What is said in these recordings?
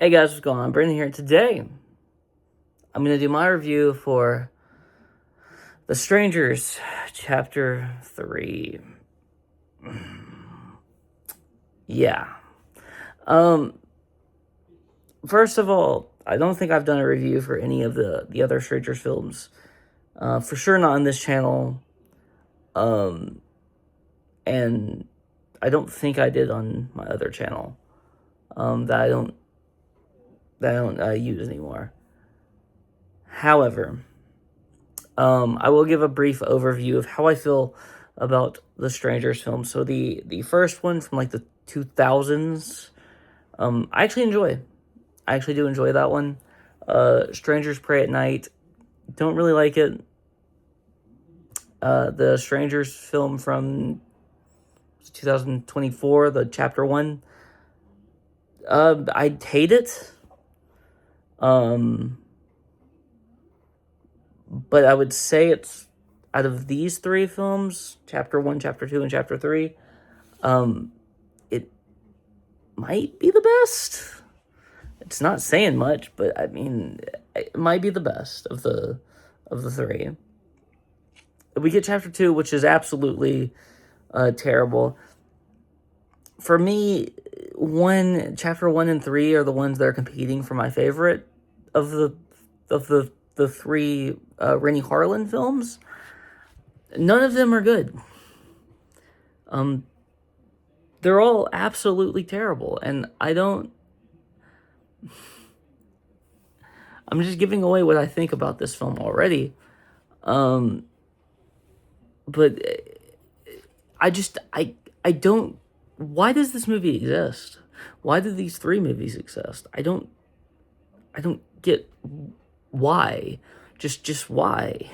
Hey guys, what's going on? Brandon here. Today, I'm going to do my review for The Strangers, Chapter 3. Yeah. Um, First of all, I don't think I've done a review for any of the other Strangers films. For sure not on this channel. Um, and I don't think I did on my other channel. That I don't use anymore. However, I will give a brief overview of how I feel about the Strangers film. So the first one from like the 2000s, I actually enjoy. I actually do enjoy that one. Strangers Pray at Night, don't really like it. The Strangers film from 2024, the chapter 1, I hate it. But I would say it's out of these three films, chapter 1, chapter 2, and chapter 3, it might be the best. It's not saying much, but I mean, it might be the best of the three. We get chapter 2, which is absolutely terrible. For me, chapter 1 and 3 are the ones that are competing for my favorite of the three Rennie Harlin films. None of them are good. They're all absolutely terrible, and I'm just giving away what I think about this film already. But I don't. Why does this movie exist? Why do these three movies exist? I don't get why. Just why.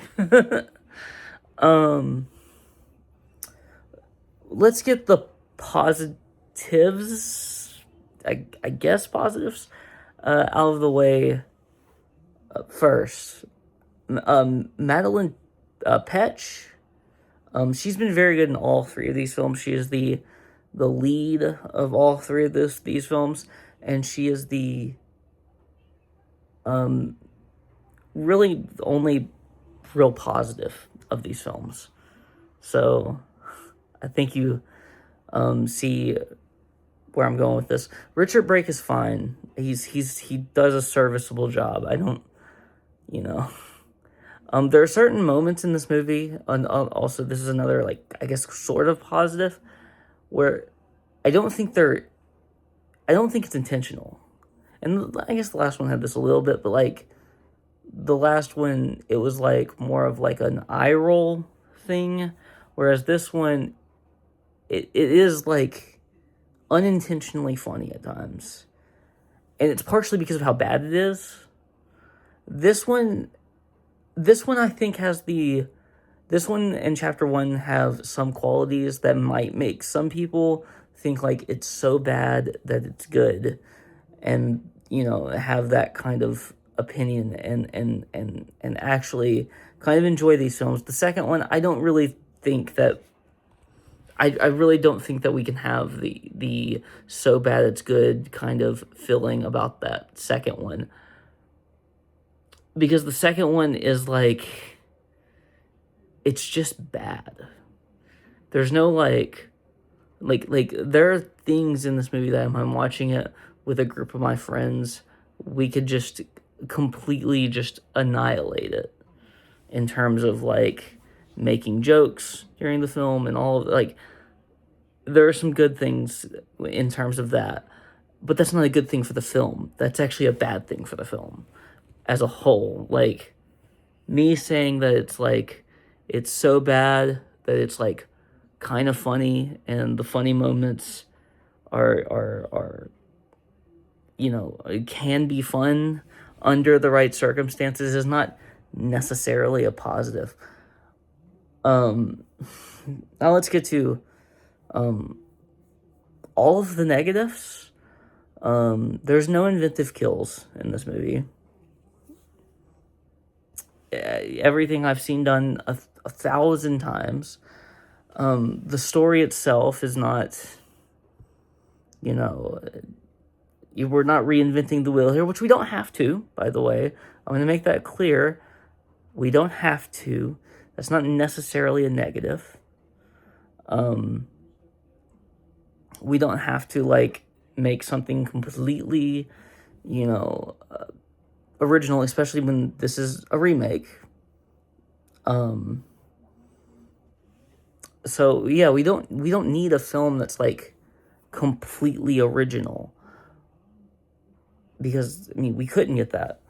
Let's get the positives. I guess positives out of the way first. Madeline Petch. She's been very good in all three of these films. She is the lead of all three of these films, and she is the really the only real positive of these films. So I think you see where I'm going with this. Richard Brake is fine. He does a serviceable job. I don't, you know. There are certain moments in this movie, and also this is another, like, I guess, sort of positive, where I don't think it's intentional. And I guess the last one had this a little bit, but like the last one, it was like more of like an eye roll thing, whereas this one, it is like unintentionally funny at times, and it's partially because of how bad it is. This one I think this one and chapter 1 have some qualities that might make some people think like it's so bad that it's good, and have that kind of opinion and actually kind of enjoy these films. The second one, I don't really think that I really don't think that we can have the so bad it's good kind of feeling about that second one, because the second one is like, it's just bad. There's no like there are things in this movie that if I'm watching it with a group of my friends, we could just completely just annihilate it in terms of like making jokes during the film and all of, like, there are some good things in terms of that, but that's not a good thing for the film. That's actually a bad thing for the film as a whole. Like, me saying that it's like, it's so bad that it's like kind of funny, and the funny moments are it can be fun under the right circumstances, is not necessarily a positive. Now let's get to all of the negatives. There's no inventive kills in this movie. Everything I've seen done a 1,000 times. The story itself is not, we're not reinventing the wheel here, which we don't have to, by the way. I'm going to make that clear. We don't have to. That's not necessarily a negative. We don't have to, like, make something completely, original, especially when this is a remake. So yeah, we don't need a film that's like completely original, because we couldn't get that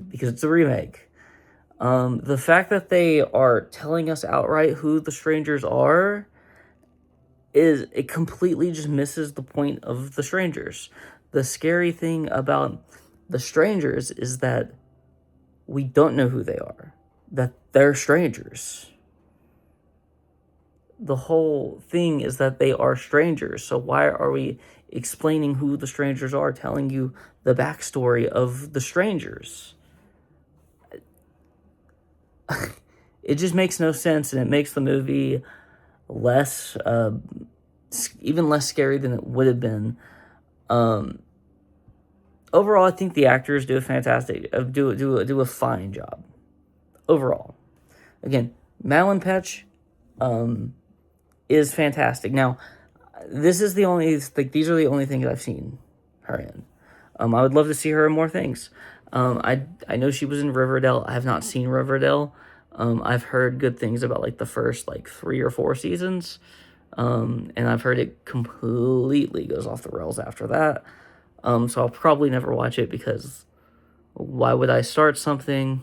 because it's a remake. The fact that they are telling us outright who the strangers are it completely just misses the point of the strangers. The scary thing about the strangers is that we don't know who they are, that they're strangers. The whole thing is that they are strangers. So why are we explaining who the strangers are, telling you the backstory of the strangers? It just makes no sense, and it makes the movie less, even less scary than it would have been. Overall, I think the actors do a fine job. Overall, again, Madeline Petch, is fantastic. Now, this is the only, these are the only things I've seen her in. I would love to see her in more things. I know she was in Riverdale. I have not seen Riverdale. I've heard good things about like the first 3 or 4 seasons. And I've heard it completely goes off the rails after that. So I'll probably never watch it, because why would I start something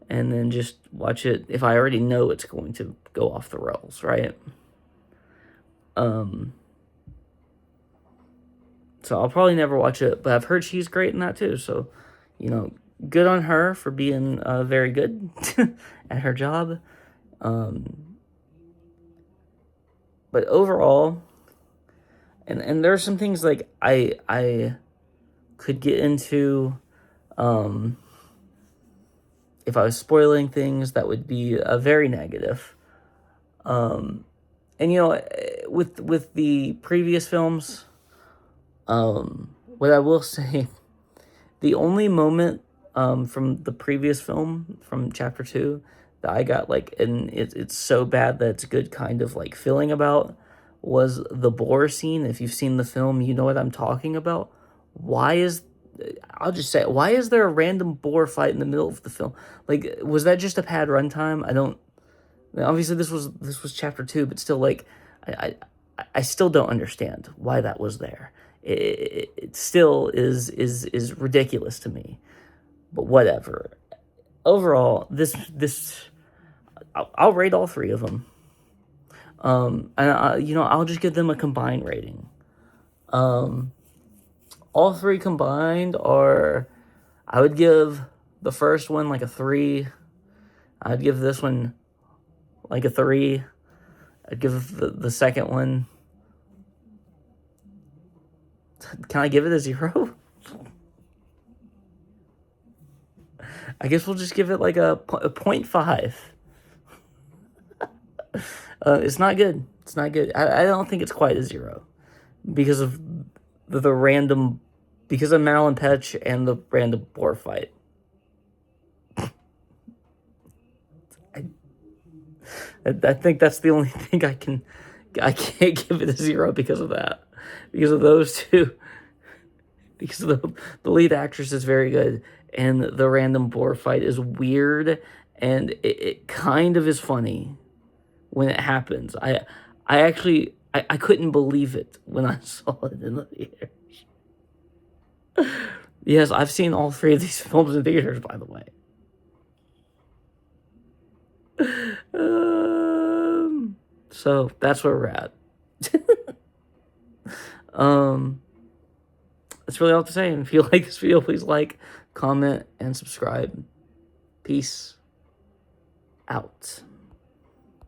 and then just watch it if I already know it's going to go off the rails, right? So I'll probably never watch it, but I've heard she's great in that too. So, good on her for being very good at her job. But overall, and there's some things like I could get into, if I was spoiling things, that would be very negative. And with the previous films, what I will say, the only moment from the previous film, from chapter 2, that I got and it's so bad that it's good kind of feeling about, was the boar scene. If you've seen the film, you know what I'm talking about. I'll just say, why is there a random boar fight in the middle of the film? Was that just a pad runtime? Obviously this was chapter 2, but still, I still don't understand why that was there. It still is ridiculous to me, but whatever. Overall, I'll rate all 3 of them. And I'll just give them a combined rating. All 3 combined are, I would give the first one a 3. I'd give this one a 3. I'd give the second one, can I give it a 0? I guess we'll just give it a 0.5. It's not good. It's not good. I don't think it's quite a 0 because of the random, because of Madeline Petch and the random boar fight. I think that's the only thing I can't give it a 0 because of that. Because of those 2. Because the lead actress is very good, and the random boar fight is weird, and it kind of is funny when it happens. I actually couldn't believe it when I saw it in the theaters. Yes, I've seen all 3 of these films in theaters, by the way. So that's where we're at. That's really all to say. And if you like this video, please comment and subscribe. Peace out.